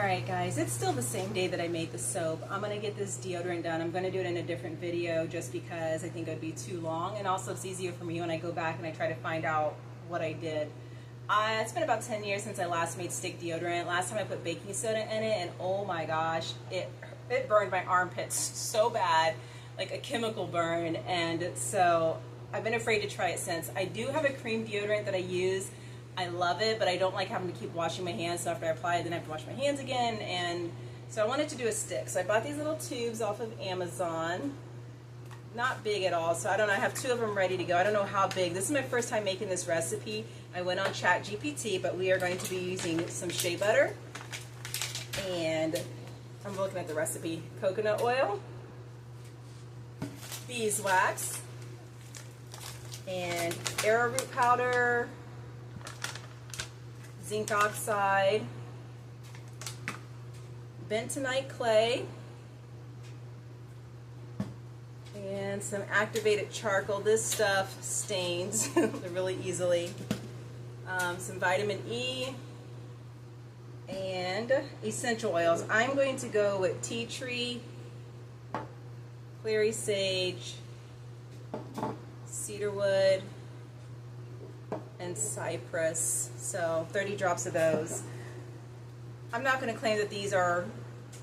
Alright guys, it's still the same day that I made the soap. I'm going to get this deodorant done. I'm going to do it in a different video just because I think it would be too long, and also it's easier for me when I go back and I try to find out what I did. It's been about 10 years since I last made stick deodorant. Last time I put baking soda in it, and oh my gosh, it burned my armpits so bad, like a chemical burn, and so I've been afraid to try it since. I do have a cream deodorant that I use. I love it, but I don't like having to keep washing my hands, so after I apply it, then I have to wash my hands again, and so I wanted to do a stick. So I bought these little tubes off of Amazon. Not big at all, so I don't know, I have 2 of them ready to go. I don't know how big. This is my first time making this recipe. I went on ChatGPT, but we are going to be using some shea butter, and I'm looking at the recipe. Coconut oil, beeswax, and arrowroot powder, zinc oxide, bentonite clay, and some activated charcoal. This stuff stains really easily. Some vitamin E, and essential oils. I'm going to go with tea tree, clary sage, cedarwood, and cypress. So 30 drops of those. I'm not going to claim that these are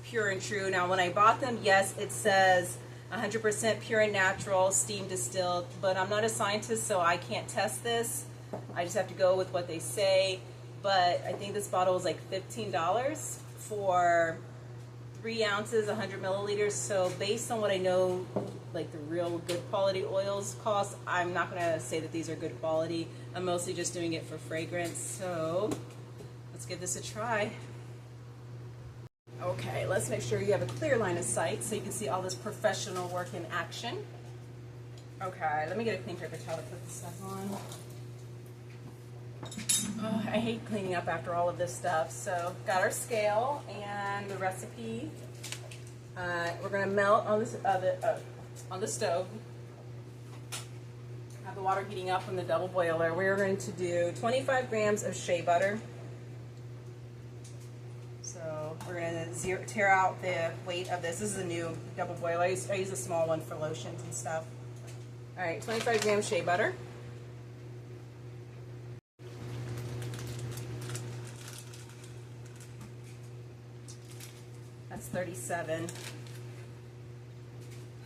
pure and true. Now when I bought them, yes, it says 100% pure and natural, steam distilled, but I'm not a scientist, so I can't test this. I just have to go with what they say. But I think this bottle was like $15 for 3 ounces, 100 milliliters. So based on what I know, like the real good quality oils cost, I'm not going to say that these are good quality. I'm mostly just doing it for fragrance. So let's give this a try. Okay, let's make sure you have a clear line of sight so you can see all this professional work in action. Okay, let me get a clean paper towel to put this stuff on. Oh, I hate cleaning up after all of this stuff. So got our scale and the recipe. We're going to melt on this on the stove. Have the water heating up on the double boiler. We're going to do 25 grams of shea butter. So we're going to tear out the weight of this. This is a new double boiler. I use a small one for lotions and stuff. All right, 25 grams shea butter. That's 37.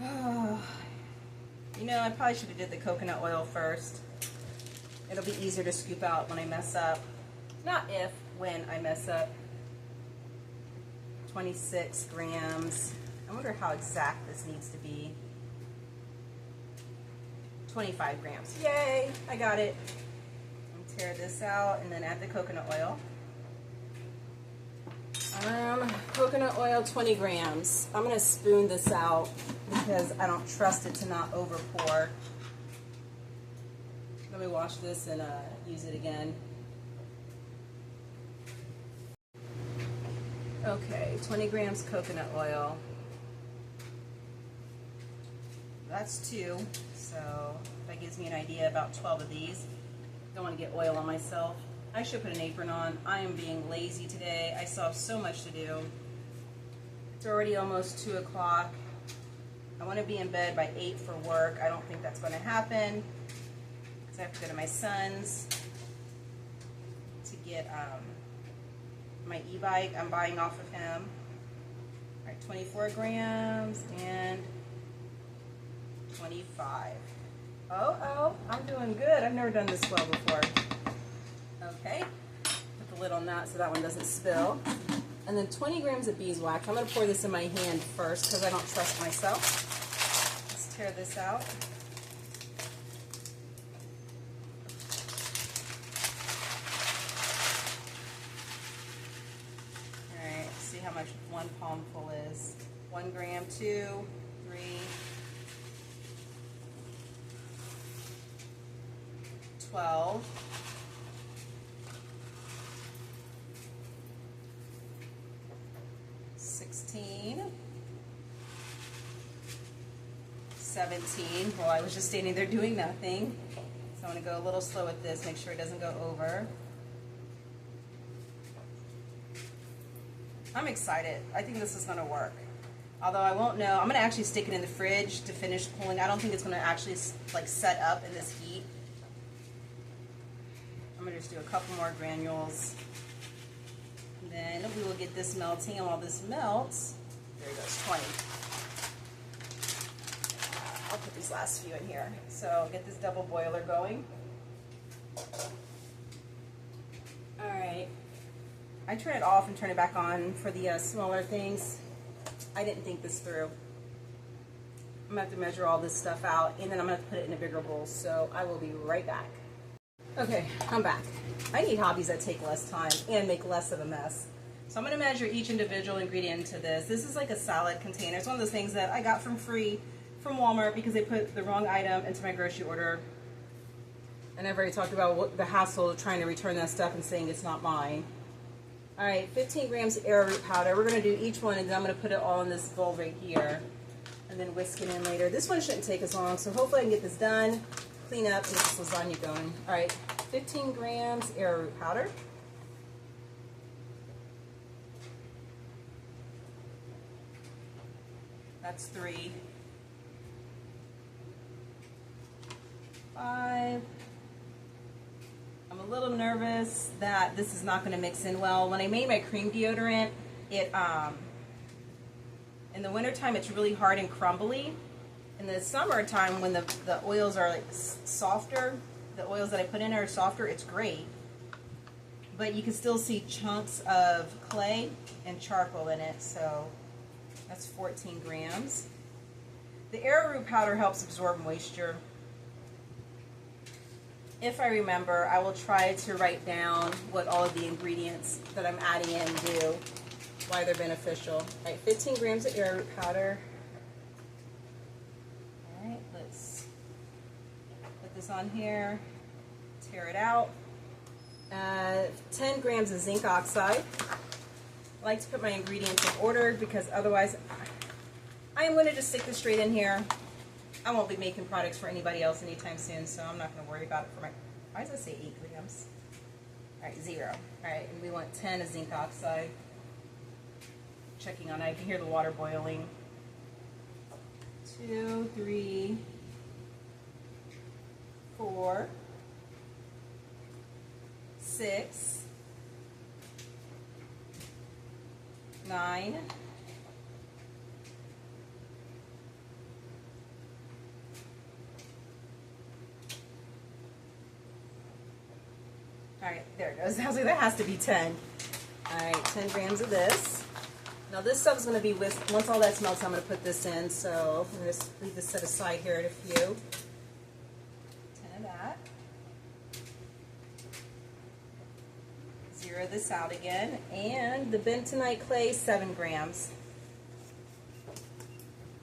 Oh, you know, I probably should have did the coconut oil first. It'll be easier to scoop out when I mess up. Not if, when I mess up. 26 grams. I wonder how exact this needs to be. 25 grams. Yay! I got it. I'll tear this out and then add the coconut oil. Coconut oil, 20 grams. I'm going to spoon this out because I don't trust it to not over pour. Let me wash this and use it again. Okay, 20 grams coconut oil. That's 2, so that gives me an idea about 12 of these. Don't want to get oil on myself. I should put an apron on. I am being lazy today. I still have so much to do. It's already almost 2 o'clock. I want to be in bed by 8 for work. I don't think that's going to happen because I have to go to my son's to get my e-bike. I'm buying off of him. All right, 24 grams and 25. Oh, I'm doing good. I've never done this well before. Okay, put the lid on that so that one doesn't spill. And then 20 grams of beeswax. I'm going to pour this in my hand first because I don't trust myself. Let's tear this out. Alright, see how much 1 palmful is. 1 gram, 2, 3, 12. 16, 17. Well, I was just standing there doing nothing. So I'm going to go a little slow with this, make sure it doesn't go over. I'm excited. I think this is going to work. Although I won't know. I'm going to actually stick it in the fridge to finish cooling. I don't think it's going to actually like set up in this heat. I'm going to just do a couple more granules. And then we will get this melting, and while this melts, there goes 20. I'll put these last few in here. So get this double boiler going. Alright. I turn it off and turn it back on for the smaller things. I didn't think this through. I'm going to have to measure all this stuff out, and then I'm going to have to put it in a bigger bowl. So I will be right back. Okay, I'm back. I need hobbies that take less time and make less of a mess. So I'm going to measure each individual ingredient into this. This is like a salad container. It's one of those things that I got from free from Walmart because they put the wrong item into my grocery order. And I've already talked about the hassle of trying to return that stuff and saying it's not mine. All right, 15 grams of arrowroot powder. We're going to do each one, and then I'm going to put it all in this bowl right here and then whisk it in later. This one shouldn't take as long, so hopefully I can get this done, clean up, and get this lasagna going. All right, 15 grams arrowroot powder. That's 3. 5. I'm a little nervous that this is not going to mix in well. When I made my cream deodorant, it in the wintertime it's really hard and crumbly. In the summertime, when the oils are like softer, the oils that I put in are softer, it's great. But you can still see chunks of clay and charcoal in it, so that's 14 grams. The arrowroot powder helps absorb moisture. If I remember, I will try to write down what all of the ingredients that I'm adding in do, why they're beneficial. All right, 15 grams of arrowroot powder. All right, let's put this on here, tear it out. 10 grams of zinc oxide. I like to put my ingredients in order because otherwise I am going to just stick this straight in here. I won't be making products for anybody else anytime soon, so I'm not going to worry about it for my... Why does it say 8 grams? All right, 0. All right, and we want 10 of zinc oxide. Checking on it. I can hear the water boiling. 2, 3, 4, 6, 9, 10. All right, there it goes. I was like, that has to be 10. All right, 10 grams of this. Now this stuff is going to be whisked. Once all that melts, I'm going to put this in. So I'm going to just leave this set aside here at a few. 10 of that. Zero this out again. And the bentonite clay, 7 grams.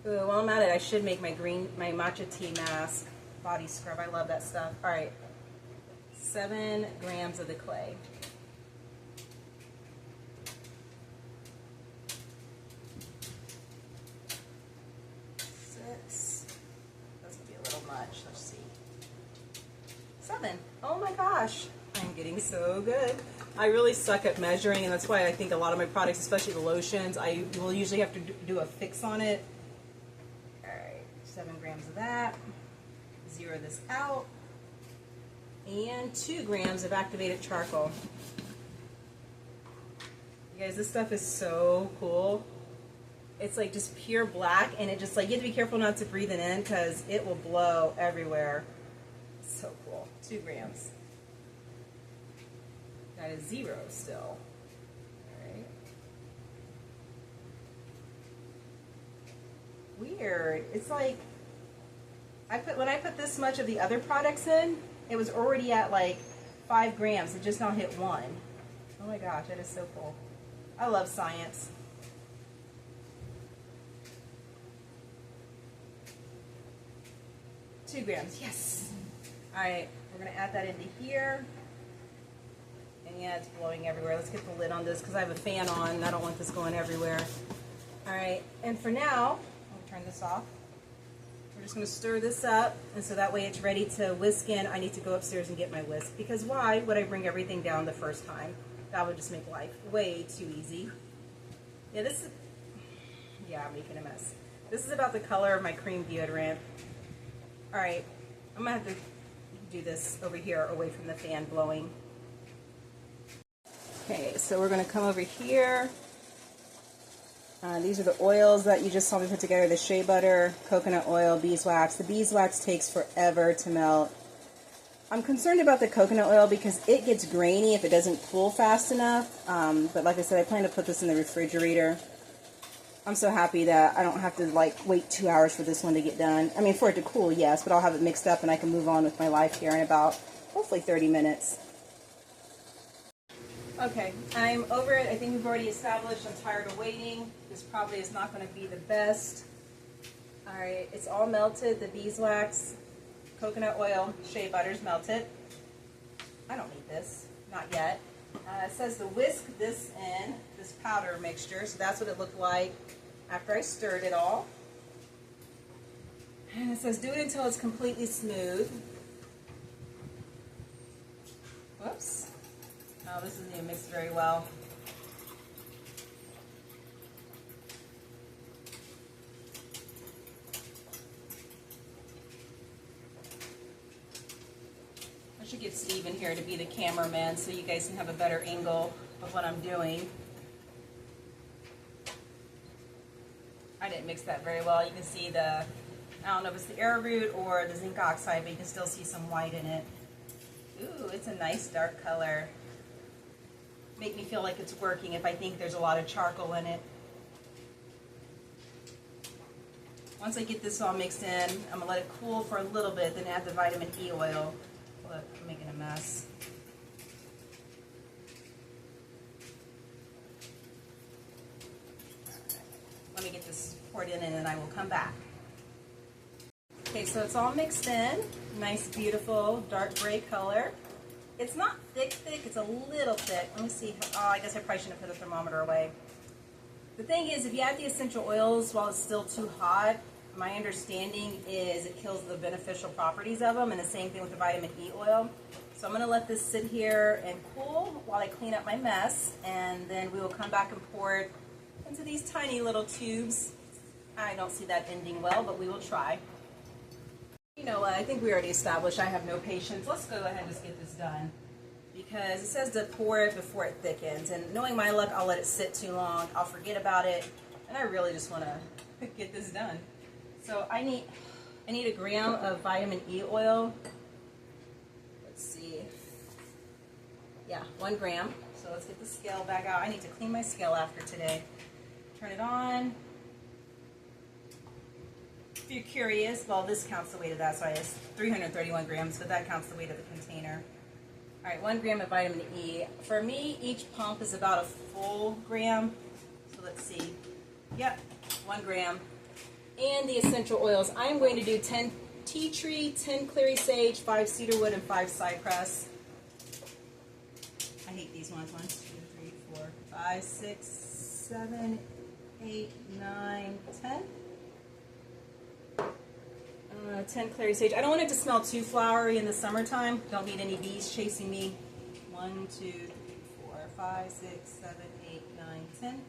Ooh, while I'm at it, I should make my matcha tea mask body scrub. I love that stuff. All right. 7 grams of the clay. 6. That's gonna be a little much. Let's see. 7. Oh my gosh, I'm getting so good. I really suck at measuring, and that's why I think a lot of my products, especially the lotions, I will usually have to do a fix on it. All right, 7 grams of that. Zero this out. And 2 grams of activated charcoal. You guys, this stuff is so cool. It's like just pure black, and it just like, you have to be careful not to breathe it in because it will blow everywhere. So cool. 2 grams. That is 0 still. All right. Weird. It's like, when I put this much of the other products in, it was already at like 5 grams. It just now hit 1. Oh my gosh, that is so cool. I love science. Two grams, yes. All right, we're gonna add that into here. And yeah, it's blowing everywhere. Let's get the lid on this because I have a fan on and I don't want this going everywhere. All right, and for now, I'll turn this off. We're just going to stir this up, and so that way it's ready to whisk in. I need to go upstairs and get my whisk, because why would I bring everything down the first time? That would just make life way too easy. Yeah, I'm making a mess. This is about the color of my cream deodorant. All right, I'm gonna have to do this over here away from the fan blowing. Okay, so we're gonna come over here. These are the oils that you just saw me put together, the shea butter, coconut oil, beeswax. The beeswax takes forever to melt. I'm concerned about the coconut oil because it gets grainy if it doesn't cool fast enough. But like I said, I plan to put this in the refrigerator. I'm so happy that I don't have to like wait 2 hours for this one to get done. I mean, for it to cool, yes, but I'll have it mixed up and I can move on with my life here in about, hopefully 30 minutes. Okay, I'm over it. I think we've already established I'm tired of waiting. This probably is not going to be the best. All right, it's all melted. The beeswax, coconut oil, shea butter's melted. I don't need this, not yet. It says to whisk this in, this powder mixture, so that's what it looked like after I stirred it all. And it says do it until it's completely smooth. Whoops. Oh, this isn't even mixed very well. I should get Steve in here to be the cameraman so you guys can have a better angle of what I'm doing. I didn't mix that very well. You can see I don't know if it's the arrowroot or the zinc oxide, but you can still see some white in it. Ooh, it's a nice dark color. Make me feel like it's working if I think there's a lot of charcoal in it. Once I get this all mixed in, I'm gonna let it cool for a little bit, then add the vitamin E oil. Look, I'm making a mess. Let me get this poured in and then I will come back. Okay, so it's all mixed in. Nice, beautiful, dark gray color. It's not thick, it's a little thick. Let me see. Oh, I guess I probably shouldn't have put the thermometer away. The thing is, if you add the essential oils while it's still too hot, my understanding is it kills the beneficial properties of them, and the same thing with the vitamin E oil. So I'm going to let this sit here and cool while I clean up my mess, and then we will come back and pour it into these tiny little tubes. I don't see that ending well, but we will try. You know what, I think we already established I have no patience. Let's go ahead and just get this done. Because it says to pour it before it thickens, and knowing my luck, I'll let it sit too long, I'll forget about it, and I really just want to get this done. So I need 1 gram of vitamin E oil. Let's see. Yeah, 1 gram. So let's get the scale back out. I need to clean my scale after today. Turn it on. If you're curious, well, this counts the weight of that, so it's 331 grams, but that counts the weight of the container. All right, 1 gram of vitamin E. For me, each pump is about a full gram. So let's see. Yep, 1 gram. And the essential oils. I'm going to do 10 tea tree, 10 clary sage, 5 cedarwood, and 5 cypress. I hate these ones. 1, 2, 3, 4, 5, 6, 7, 8, 9, 10. 10 clary sage. I don't want it to smell too flowery in the summertime. Don't need any bees chasing me. 1, 2, 3, 4, 5, 6, 7, 8, 9, 10.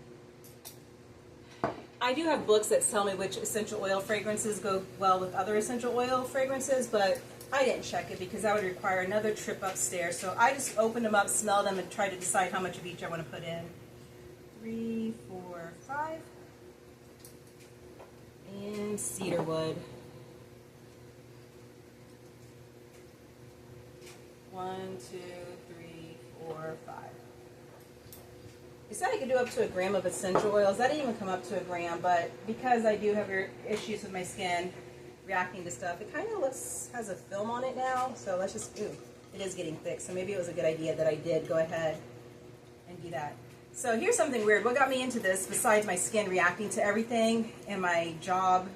I do have books that tell me which essential oil fragrances go well with other essential oil fragrances, but I didn't check it because that would require another trip upstairs. So I just opened them up, smelled them, and tried to decide how much of each I want to put in. 3, 4, 5. And cedarwood. 1, 2, 3, 4, 5. You said I could do up to 1 gram of essential oils. That didn't even come up to 1 gram, but because I do have issues with my skin reacting to stuff, it kind of has a film on it now. So let's just, ooh, it is getting thick. So maybe it was a good idea that I did go ahead and do that. So here's something weird. What got me into this, besides my skin reacting to everything and my job,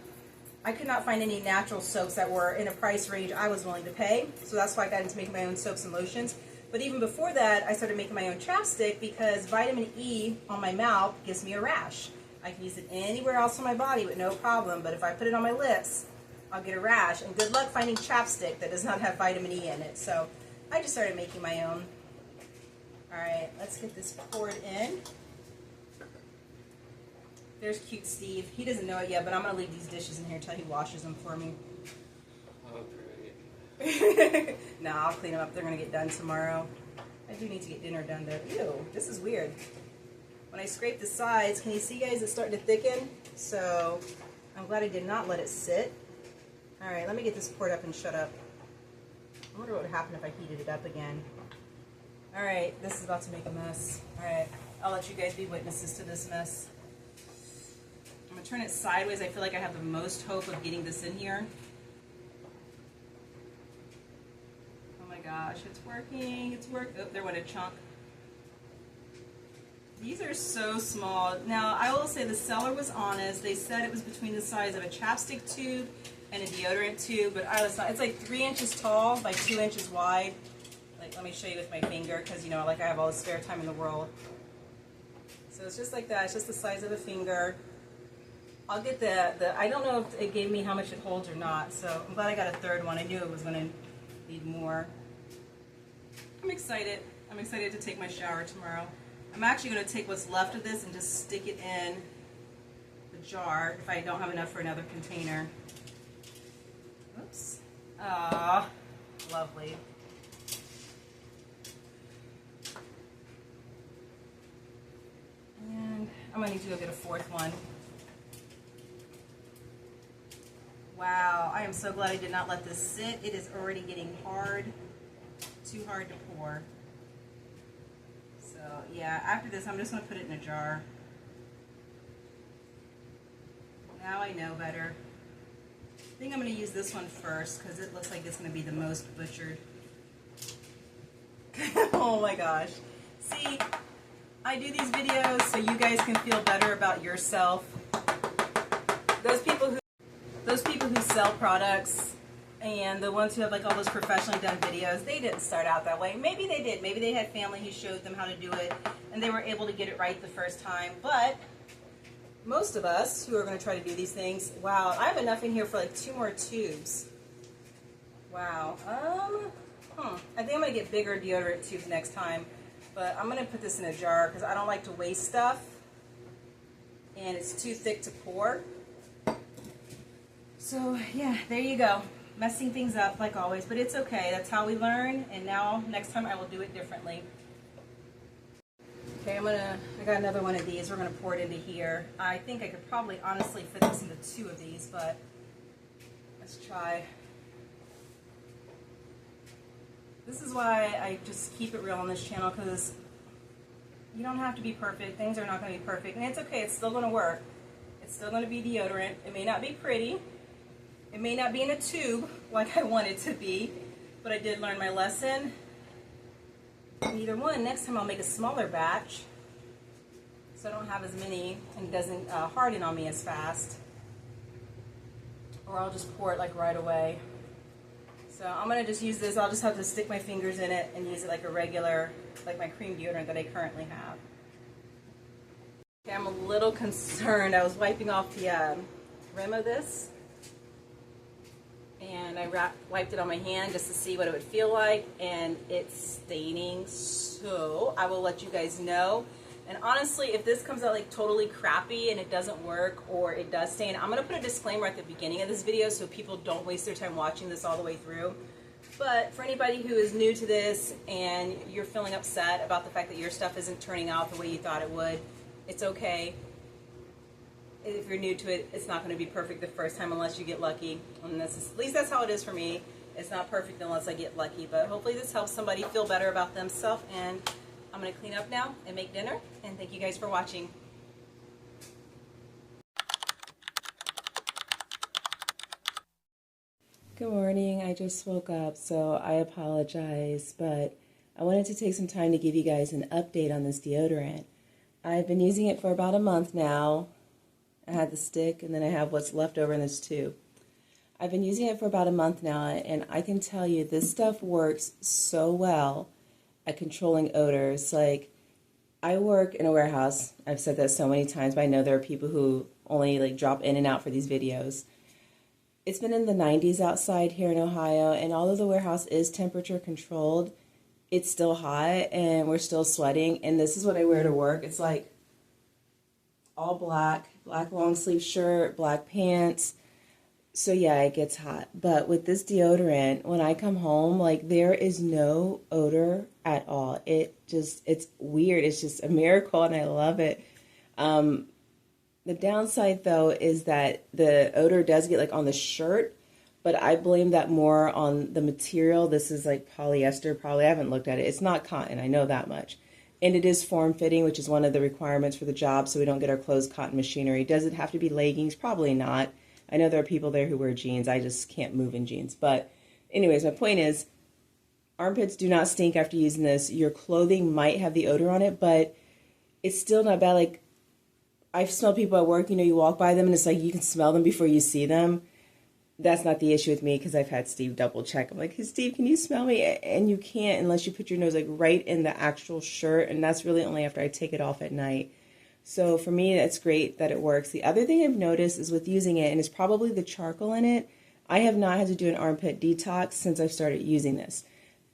I could not find any natural soaps that were in a price range I was willing to pay. So that's why I got into making my own soaps and lotions. But even before that, I started making my own chapstick because vitamin E on my mouth gives me a rash. I can use it anywhere else on my body with no problem, but if I put it on my lips, I'll get a rash. And good luck finding chapstick that does not have vitamin E in it. So I just started making my own. All right, let's get this poured in. There's cute Steve. He doesn't know it yet, but I'm going to leave these dishes in here until he washes them for me. Oh, great. Nah, I'll clean them up. They're going to get done tomorrow. I do need to get dinner done, though. Ew, this is weird. When I scrape the sides, can you see, guys, it's starting to thicken? So I'm glad I did not let it sit. All right, let me get this poured up and shut up. I wonder what would happen if I heated it up again. All right, this is about to make a mess. All right, I'll let you guys be witnesses to this mess. I'm gonna turn it sideways. I feel like I have the most hope of getting this in here. Oh my gosh, it's working, it's working. Oh, there went a chunk. These are so small. Now, I will say the seller was honest. They said it was between the size of a chapstick tube and a deodorant tube, but I was not. It's like 3 inches tall by 2 inches wide. Like, let me show you with my finger, because, you know, like I have all the spare time in the world. So it's just like that. It's just the size of a finger. I'll get I don't know if it gave me how much it holds or not, so I'm glad I got a third one. I knew it was going to need more. I'm excited. I'm excited to take my shower tomorrow. I'm actually going to take what's left of this and just stick it in the jar if I don't have enough for another container. Oops. Ah, lovely. And I'm going to need to go get a fourth one. Wow, I am so glad I did not let this sit. It is already getting hard, too hard to pour. So yeah, after this I'm just going to put it in a jar. Now I know better. I think I'm going to use this one first because it looks like it's going to be the most butchered. Oh my gosh. See, I do these videos so you guys can feel better about yourself. Those people who sell products and the ones who have like all those professionally done videos, they didn't start out that way. Maybe they did. Maybe they had family who showed them how to do it and they were able to get it right the first time. But most of us who are going to try to do these things, wow, I have enough in here for like 2 more tubes. Wow. I think I'm going to get bigger deodorant tubes next time. But I'm going to put this in a jar because I don't like to waste stuff. And it's too thick to pour. So yeah, there you go. Messing things up like always, but it's okay. That's how we learn. And now, next time I will do it differently. Okay, I got another one of these. We're gonna pour it into here. I think I could probably honestly fit this into 2 of these, but let's try. This is why I just keep it real on this channel, because you don't have to be perfect. Things are not gonna be perfect, and it's okay. It's still gonna work. It's still gonna be deodorant. It may not be pretty. It may not be in a tube like I want it to be, but I did learn my lesson. Either one, next time I'll make a smaller batch so I don't have as many and it doesn't harden on me as fast. Or I'll just pour it like right away. So I'm going to just use this. I'll just have to stick my fingers in it and use it like a regular, like my cream deodorant that I currently have. Okay, I'm a little concerned. I was wiping off the rim of this. And I wiped it on my hand just to see what it would feel like, and it's staining, so I will let you guys know. And honestly, if this comes out like totally crappy and it doesn't work or it does stain, I'm going to put a disclaimer at the beginning of this video so people don't waste their time watching this all the way through. But for anybody who is new to this and you're feeling upset about the fact that your stuff isn't turning out the way you thought it would, it's okay. If you're new to it, it's not going to be perfect the first time unless you get lucky. And at least that's how it is for me. It's not perfect unless I get lucky. But hopefully this helps somebody feel better about themselves. And I'm going to clean up now and make dinner. And thank you guys for watching. Good morning. I just woke up, so I apologize. But I wanted to take some time to give you guys an update on this deodorant. I've been using it for about a month now. I had the stick, and then I have what's left over in this tube. I've been using it for about a month now, and I can tell you this stuff works so well at controlling odors. Like, I work in a warehouse. I've said that so many times, but I know there are people who only like drop in and out for these videos. It's been in the 90s outside here in Ohio, and although the warehouse is temperature controlled, it's still hot, and we're still sweating, and this is what I wear to work. It's like all black, black long sleeve shirt, black pants. So yeah, it gets hot. But with this deodorant, when I come home, like there is no odor at all. It's weird. It's just a miracle and I love it. The downside though is that the odor does get like on the shirt, but I blame that more on the material. This is like polyester probably. I haven't looked at it. It's not cotton, I know that much. And it is form fitting, which is one of the requirements for the job so we don't get our clothes caught in machinery. Does it have to be leggings? Probably not. I know there are people there who wear jeans. I just can't move in jeans. But anyways, my point is armpits do not stink after using this. Your clothing might have the odor on it, but it's still not bad. Like I've smelled people at work, you walk by them and it's like you can smell them before you see them. That's not the issue with me because I've had Steve double check. I'm like, hey, Steve, can you smell me? And you can't unless you put your nose like right in the actual shirt. And that's really only after I take it off at night. So for me, that's great that it works. The other thing I've noticed is with using it, and it's probably the charcoal in it, I have not had to do an armpit detox since I've started using this.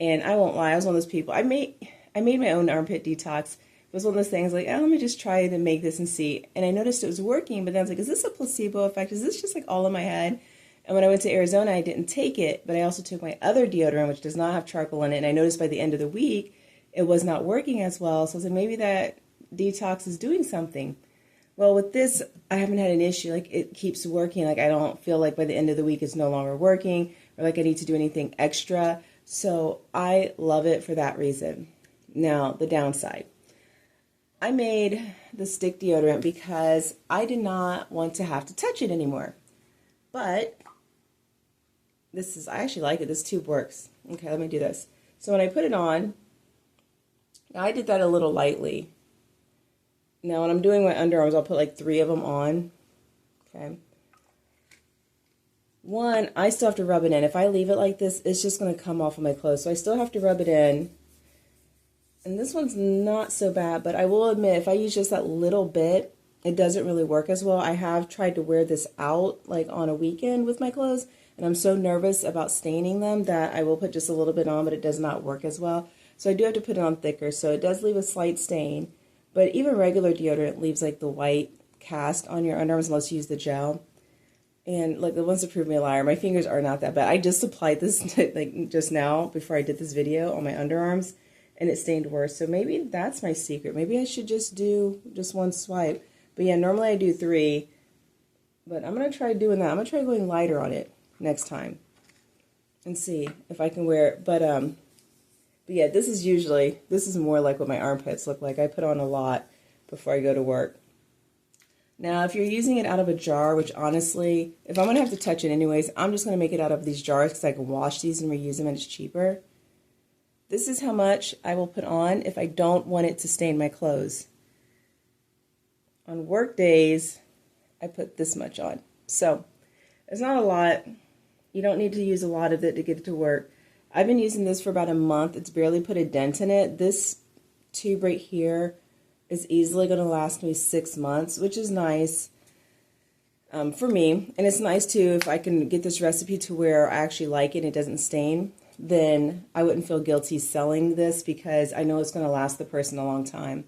And I won't lie, I was one of those people. I made my own armpit detox. It was one of those things like, oh, let me just try to make this and see. And I noticed it was working, but then I was like, is this a placebo effect? Is this just like all in my head? And when I went to Arizona, I didn't take it, but I also took my other deodorant, which does not have charcoal in it. And I noticed by the end of the week, it was not working as well. So I was like, maybe that detox is doing something. Well, with this, I haven't had an issue. Like it keeps working. Like I don't feel like by the end of the week it's no longer working or like I need to do anything extra. So I love it for that reason. Now, the downside. I made the stick deodorant because I did not want to have to touch it anymore. But I actually like it. This tube works. Okay, let me do this. So when I put it on, I did that a little lightly. Now when I'm doing my underarms, I'll put like 3 of them on. Okay. One, I still have to rub it in. If I leave it like this, it's just going to come off of my clothes. So I still have to rub it in. And this one's not so bad, but I will admit, if I use just that little bit, it doesn't really work as well. I have tried to wear this out like on a weekend with my clothes, and I'm so nervous about staining them that I will put just a little bit on, but it does not work as well. So I do have to put it on thicker, so it does leave a slight stain. But even regular deodorant leaves like the white cast on your underarms unless you use the gel. And like the ones that prove me a liar, my fingers are not that bad. I just applied this like just now before I did this video on my underarms, and it stained worse. So maybe that's my secret. Maybe I should just do just one swipe. But yeah, normally I do 3. But I'm going to try doing that. I'm going to try going lighter on it next time and see if I can wear it. But yeah, this is more like what my armpits look like. I put on a lot before I go to work. Now, if you're using it out of a jar, which honestly, if I'm going to have to touch it anyways, I'm just going to make it out of these jars because I can wash these and reuse them and it's cheaper. This is how much I will put on if I don't want it to stain my clothes. On work days, I put this much on. So, it's not a lot. You don't need to use a lot of it to get it to work. I've been using this for about a month. It's barely put a dent in it. This tube right here is easily going to last me 6 months, which is nice for me. And it's nice too if I can get this recipe to where I actually like it and it doesn't stain, then I wouldn't feel guilty selling this because I know it's going to last the person a long time.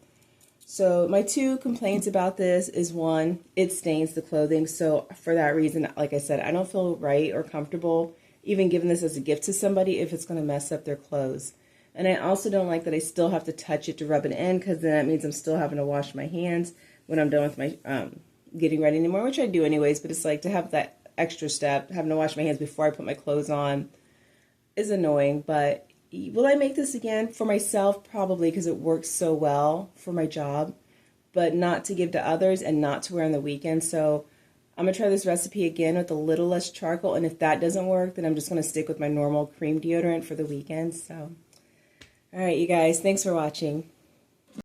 So my 2 complaints about this is 1, it stains the clothing. So for that reason, like I said, I don't feel right or comfortable even giving this as a gift to somebody if it's going to mess up their clothes. And I also don't like that I still have to touch it to rub it in because then that means I'm still having to wash my hands when I'm done with my getting ready anymore, which I do anyways, but it's like to have that extra step, having to wash my hands before I put my clothes on is annoying. But will I make this again for myself? Probably, because it works so well for my job, but not to give to others and not to wear on the weekend. So I'm going to try this recipe again with a little less charcoal, and if that doesn't work, then I'm just going to stick with my normal cream deodorant for the weekend. So, all right, you guys, thanks for watching.